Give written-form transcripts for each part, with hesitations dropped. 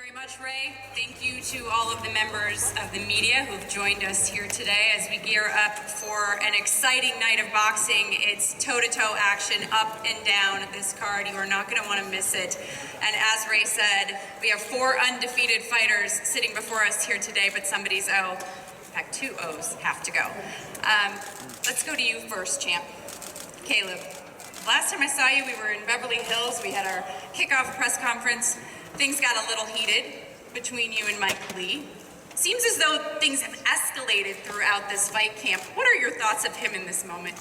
Very much, Ray. Thank you to all of the members of the media who've joined us here today as we gear up for an exciting night of boxing. It's toe-to-toe action up and down this card. You are not going to want to miss it. And as Ray said, we have 4 undefeated fighters sitting before us here today, but somebody's O, in fact 2 O's, have to go. Let's go to you first, champ. Caleb. Last time I saw you, we were in Beverly Hills. We had our kickoff press conference. Things got a little heated between you and Mike Lee. Seems as though things have escalated throughout this fight camp. What are your thoughts of him in this moment?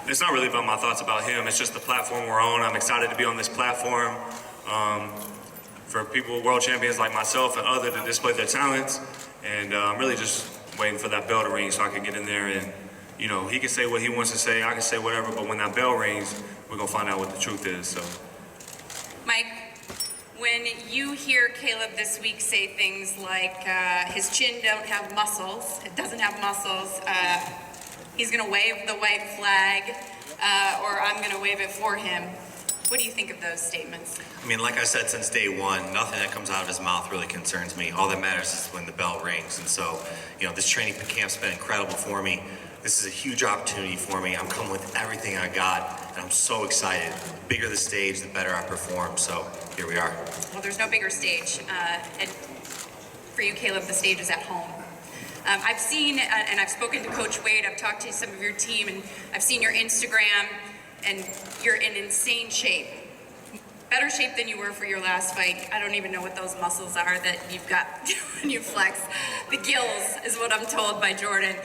It's not really about my thoughts about him. It's just the platform we're on. I'm excited to be on this platform for people, world champions like myself and others, to display their talents. And I'm really just waiting for that bell to ring so I can get in there and, you know, he can say what he wants to say, I can say whatever, but when that bell rings, we're gonna find out what the truth is, so. Mike, when you hear Caleb this week say things like his chin don't have muscles, it doesn't have muscles, he's gonna wave the white flag, or I'm gonna wave it for him, what do you think of those statements? I mean, like I said since day one, nothing that comes out of his mouth really concerns me. All that matters is when the bell rings. And so, you know, this training camp's been incredible for me. This is a huge opportunity for me. I'm coming with everything I got, and I'm so excited. The bigger the stage, the better I perform. So here we are. Well, there's no bigger stage. And for you, Caleb, the stage is at home. I've seen, and I've spoken to Coach Wade, I've talked to some of your team, and I've seen your Instagram, and you're in insane shape. Better shape than you were for your last fight. I don't even know what those muscles are that you've got when you flex. The gills is what I'm told by Jordan.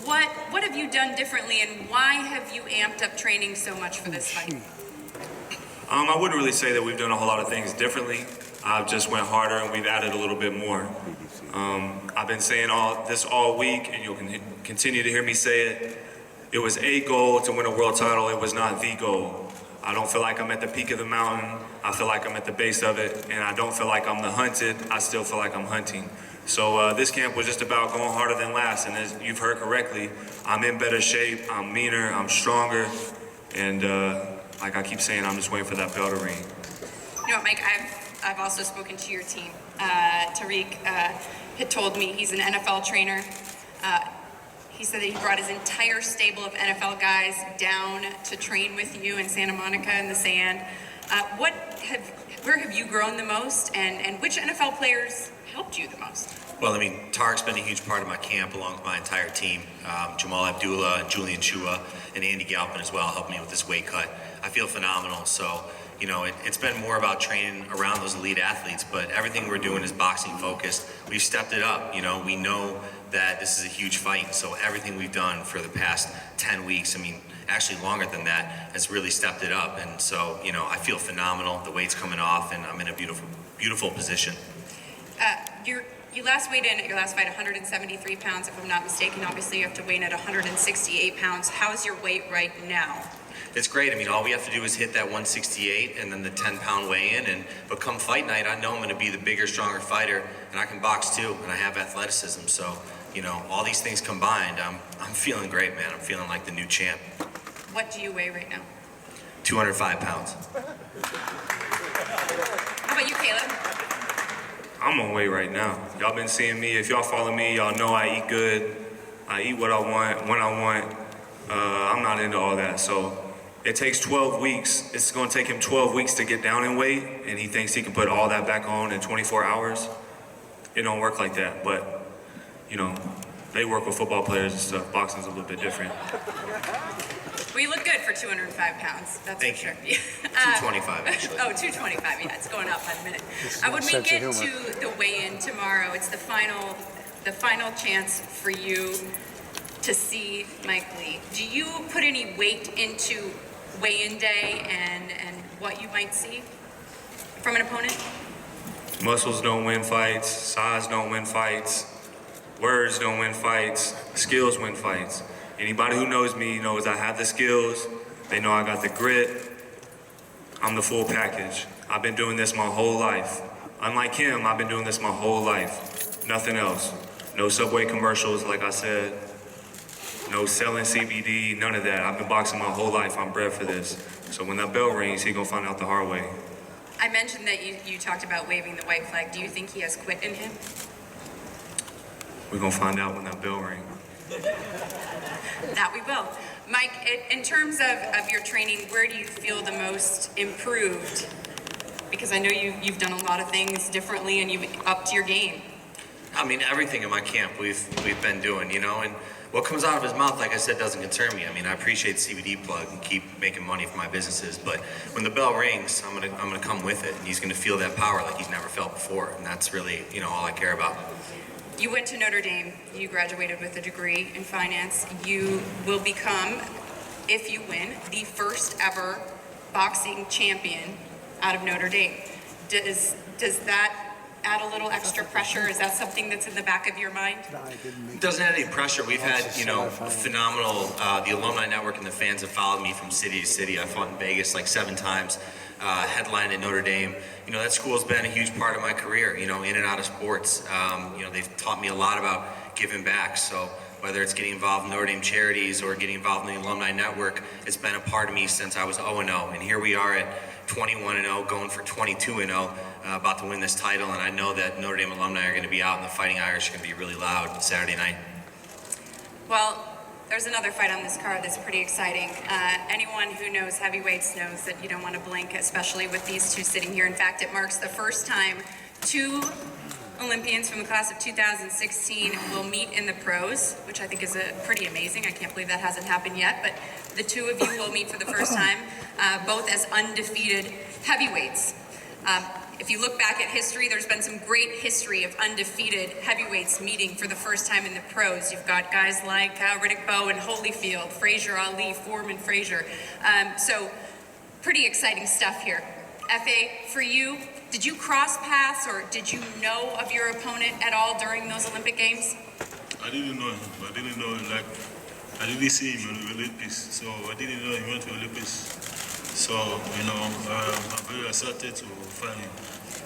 What have you done differently, and why have you amped up training so much for this fight? I wouldn't really say that we've done a whole lot of things differently. I've just went harder and we've added a little bit more. I've been saying this all week, and you'll continue to hear me say it. It was a goal to win a world title. It was not the goal. I don't feel like I'm at the peak of the mountain. I feel like I'm at the base of it, and I don't feel like I'm the hunted. I still feel like I'm hunting. So this camp was just about going harder than last, and as you've heard correctly, I'm in better shape, I'm meaner, I'm stronger, and like I keep saying, I'm just waiting for that bell to ring. You know what, Mike, I've also spoken to your team. Tariq had told me he's an NFL trainer. He said that he brought his entire stable of NFL guys down to train with you in Santa Monica in the sand. Where have you grown the most, and which NFL players helped you the most? Well, I mean, Tariq's been a huge part of my camp along with my entire team. Jamal Abdullah, Julian Chua, and Andy Galpin as well helped me with this weight cut. I feel phenomenal. So, you know, it's been more about training around those elite athletes, but everything we're doing is boxing focused. We've stepped it up. You know, we know that this is a huge fight, so everything we've done for the past 10 weeks, I mean, actually longer than that, has really stepped it up. And so, you know, I feel phenomenal. The weight's coming off, and I'm in a beautiful, beautiful position. You last weighed in at your last fight 173 pounds, if I'm not mistaken. Obviously, you have to weigh in at 168 pounds. How's your weight right now? It's great. I mean, all we have to do is hit that 168 and then the 10-pound weigh-in. But come fight night, I know I'm going to be the bigger, stronger fighter, and I can box too, and I have athleticism. So, you know, all these things combined, I'm feeling great, man. I'm feeling like the new champ. What do you weigh right now? 205 pounds. How about you, Caleb? I'm on weight right now. Y'all been seeing me. If y'all follow me, y'all know I eat good. I eat what I want, when I want. I'm not into all that. So it takes 12 weeks. It's going to take him 12 weeks to get down in weight, and he thinks he can put all that back on in 24 hours. It don't work like that. But, you know, they work with football players and stuff. Boxing's a little bit different. Well, you look good for 205 pounds. That's Thank for sure. you. 225, actually. Oh, 225, yeah, it's going up by the minute. When we get to the weigh-in tomorrow, it's the final chance for you to see Mike Lee. Do you put any weight into weigh-in day and what you might see from an opponent? Muscles don't win fights. Size don't win fights. Words don't win fights. Skills win fights. Anybody who knows me knows I have the skills. They know I got the grit. I'm the full package. I've been doing this my whole life. Unlike him, I've been doing this my whole life. Nothing else. No Subway commercials, like I said. no selling CBD, none of that. I've been boxing my whole life. I'm bred for this. So when that bell rings, he gonna find out the hard way. I mentioned that you talked about waving the white flag. Do you think he has quit in him? We're gonna find out when that bell rings. That we will. Mike, in terms of your training, where do you feel the most improved? Because I know you've done a lot of things differently and you've upped your game. I mean, everything in my camp we've been doing, you know, and what comes out of his mouth, like I said, doesn't concern me. I mean, I appreciate CBD plug and keep making money for my businesses, but when the bell rings, I'm gonna come with it, and he's gonna feel that power like he's never felt before, and that's really, you know, all I care about. You went to Notre Dame. You graduated with a degree in finance. You will become, if you win, the first ever boxing champion out of Notre Dame. Does that add a little extra pressure? Is that something that's in the back of your mind? It doesn't add any pressure. We've had, you know, phenomenal, the alumni network and the fans have followed me from city to city. I fought in Vegas like 7 times, headlined at Notre Dame. You know, that school's been a huge part of my career, you know, in and out of sports. You know, they've taught me a lot about giving back. So whether it's getting involved in Notre Dame charities or getting involved in the alumni network, it's been a part of me since I was 0-0. And here we are at 21-0, going for 22-0, about to win this title. And I know that Notre Dame alumni are going to be out, and the Fighting Irish are going to be really loud Saturday night. Well, there's another fight on this card that's pretty exciting. Anyone who knows heavyweights knows that you don't want to blink, especially with these two sitting here. In fact, it marks the first time 2 Olympians from the class of 2016 will meet in the pros, which I think is pretty amazing. I can't believe that hasn't happened yet, but the 2 of you will meet for the first time, both as undefeated heavyweights. If you look back at history, there's been some great history of undefeated heavyweights meeting for the first time in the pros. You've got guys like Riddick Bowe and Holyfield, Frazier Ali, Foreman Frazier. So pretty exciting stuff here. F.A., for you, did you cross paths or did you know of your opponent at all during those Olympic Games? I didn't know him. I didn't know him. Like, I didn't see him in the Olympics, so I didn't know he went to the Olympics. So, you know, I'm very excited to find him.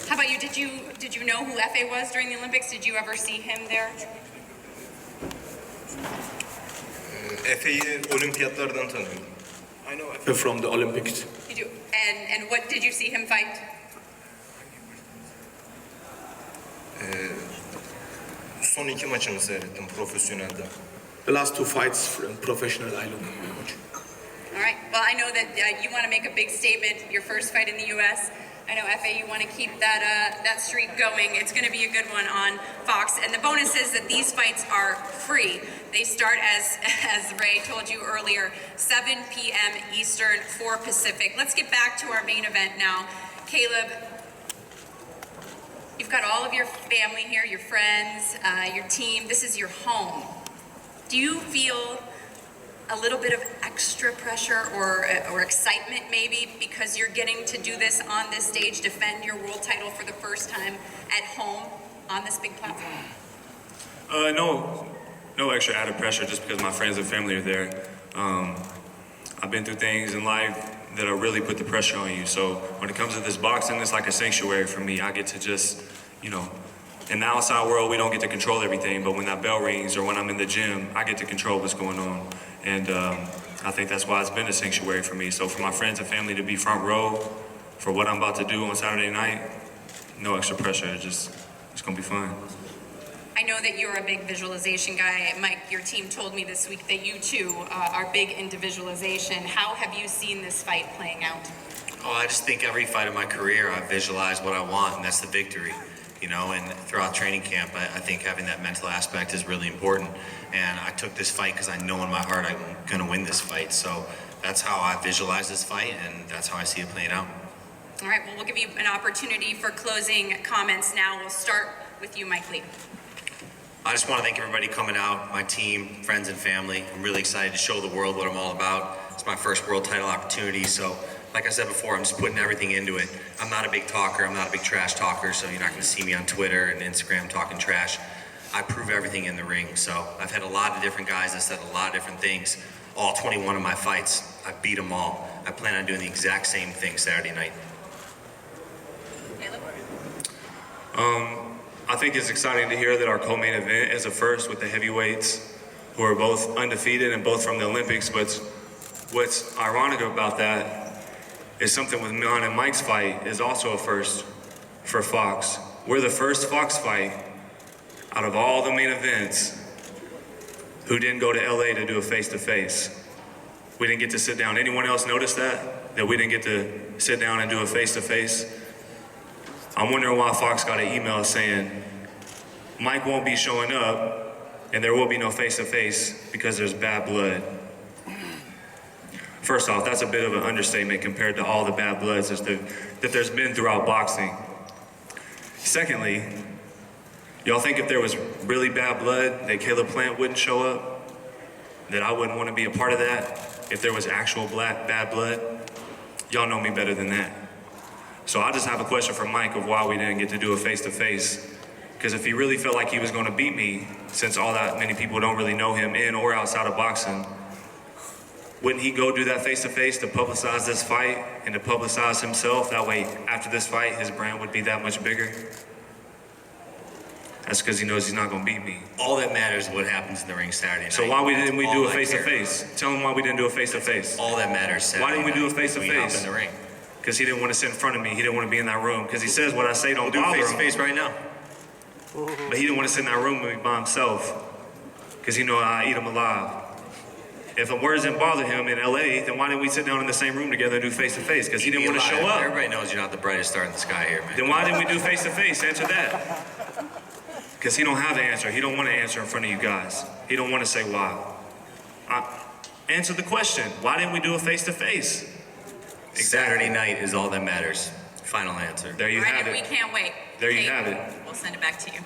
How about you? Did you know who F.A. was during the Olympics? Did you ever see him there? Efe'yi olimpiyatlardan tanıyorum. I know Efe from the Olympics. You do. And what did you see him fight? Son 2 maçını seyrettim profesyonelde. The last 2 fights from professional I look coach. All right. Well, I know that you want to make a big statement. Your first fight in the U.S. I know, F.A., you want to keep that streak going. It's going to be a good one on Fox. And the bonus is that these fights are free. They start, as Ray told you earlier, 7 p.m. Eastern, 4 Pacific. Let's get back to our main event now. Caleb, you've got all of your family here, your friends, your team. This is your home. Do you feel a little bit of extra pressure or excitement maybe because you're getting to do this on this stage, defend your world title for the first time at home on this big platform? No extra added pressure just because my friends and family are there. I've been through things in life that really put the pressure on you. So when it comes to this boxing, it's like a sanctuary for me. I get to just, you know, in the outside world, we don't get to control everything, but when that bell rings or when I'm in the gym, I get to control what's going on. And I think that's why it's been a sanctuary for me. So for my friends and family to be front row for what I'm about to do on Saturday night, no extra pressure. It's gonna be fun. I know that you're a big visualization guy. Mike, your team told me this week that you too are big into visualization. How have you seen this fight playing out? Oh, I just think every fight of my career, I visualize what I want, and that's the victory. You know, and throughout training camp, I think having that mental aspect is really important. And I took this fight because I know in my heart I'm going to win this fight. So that's how I visualize this fight, and that's how I see it playing out. All right, well, we'll give you an opportunity for closing comments now. We'll start with you, Mike Lee. I just want to thank everybody coming out, my team, friends and family. I'm really excited to show the world what I'm all about. It's my first world title opportunity, so like I said before, I'm just putting everything into it. I'm not a big talker, I'm not a big trash talker, so you're not going to see me on Twitter and Instagram talking trash. I prove everything in the ring, so I've had a lot of different guys that said a lot of different things. All 21 of my fights, I beat them all. I plan on doing the exact same thing Saturday night. I think it's exciting to hear that our co-main event is a first with the heavyweights. who are both undefeated and both from the Olympics. But what's ironic about that is something with mine and Mike's fight is also a first for Fox. We're the first Fox fight out of all the main events who didn't go to LA to do a face-to-face. We didn't get to sit down. Anyone else notice that? That we didn't get to sit down and do a face-to-face? I'm wondering why Fox got an email saying, Mike won't be showing up and there will be no face-to-face because there's bad blood. First off, that's a bit of an understatement compared to all the bad bloods that there's been throughout boxing. Secondly, y'all think if there was really bad blood that Caleb Plant wouldn't show up? That I wouldn't want to be a part of that? If there was actual bad blood? Y'all know me better than that. So I just have a question for Mike of why we didn't get to do a face-to-face. Because if he really felt like he was going to beat me, since all that many people don't really know him in or outside of boxing, wouldn't he go do that face-to-face to publicize this fight and to publicize himself? That way, after this fight, his brand would be that much bigger. That's because he knows he's not going to beat me. All that matters is what happens in the ring Saturday night. So why didn't we That's do all a I face-to-face? care. Tell him why we didn't do a face-to-face. All that matters Saturday Why didn't we do a night face-to-face? when we hop in the ring. Because he didn't want to sit in front of me. He didn't want to be in that room. Because he says what I say don't We'll do bother him. face-to-face right now. But he didn't want to sit in that room with me by himself. Because he know I eat him alive. If the words didn't bother him in LA, then why didn't we sit down in the same room together and do face-to-face? Because he didn't want to show up. Everybody knows you're not the brightest star in the sky here, man. Then why didn't we do face-to-face? Answer that. Because he don't have the answer. He don't want to answer in front of you guys. He don't want to say why. Answer the question. Why didn't we do a face-to-face? Saturday night is all that matters. Final answer. There you have We it. can't wait. There you Kate, have it. We'll send it back to you.